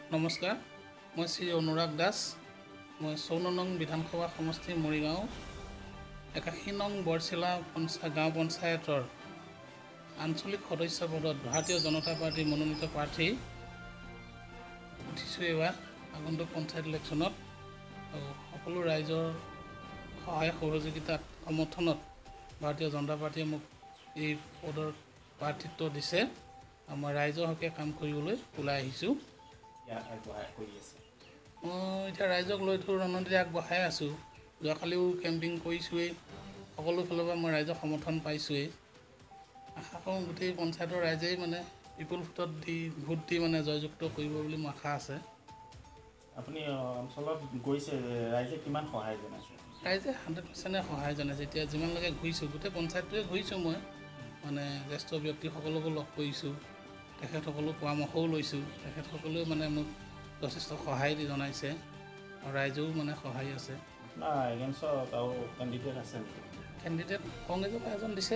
নমস্কাৰ, মই শ্ৰী অনুৰাগ দাস। মই ৫৪ নং বিধানসভা সমষ্টি মৰিগাঁও ৮১ নং বৰচিলা গাঁও পঞ্চায়তৰ আঞ্চলিক সদস্য পদত ভাৰতীয় জনতা পাৰ্টীৰ মনোনীত প্ৰাৰ্থী উঠিছোঁ এইবাৰ আগন্তুক পঞ্চায়ত ইলেকশ্যনত। আৰু সকলো ৰাইজৰ সহায় সহযোগিতাত সমৰ্থনত ভাৰতীয় জনতা পাৰ্টীয়ে মোক এই পদৰ প্ৰাৰ্থিত্ব দিছে আৰু মই ৰাইজৰ হকে কাম কৰিবলৈ ওলাই আহিছোঁ। মই এতিয়া ৰাইজক লৈতো ৰণনীতি আগবঢ়াই আছোঁ। যোৱাকালিও কেম্পিং কৰিছোঁৱেই, সকলো ফালৰ পৰা মই ৰাইজক সমৰ্থন পাইছোঁৱেই। আশা কৰোঁ গোটেই পঞ্চায়তৰ ৰাইজেই মানে বিপুল ভোট দি মানে জয়যুক্ত কৰিব বুলি মোৰ আশা আছে। আপুনি অঞ্চলত গৈছে, ৰাইজে কিমান সহায় জনাইছে? ৰাইজে 100% সহায় জনাইছে। এতিয়া যিমানলৈকে ঘূৰিছোঁ গোটেই পঞ্চায়তটোৱে ঘূৰিছোঁ, মই মানে জ্যেষ্ঠ ব্যক্তিসকলকো লগ কৰিছোঁ, তেখেতসকলৰ পৰামৰ্শও লৈছোঁ। তেখেতসকলেও মানে মোক যথেষ্ট সহায় জনাইছে আৰু ৰাইজেও মানে সহায় আছে। আপোনাৰ এগেইনষ্টত আৰু কেণ্ডিডেট আছে নেকি? কেণ্ডিডেট কংগ্ৰেছৰ পৰা এজন দিছে।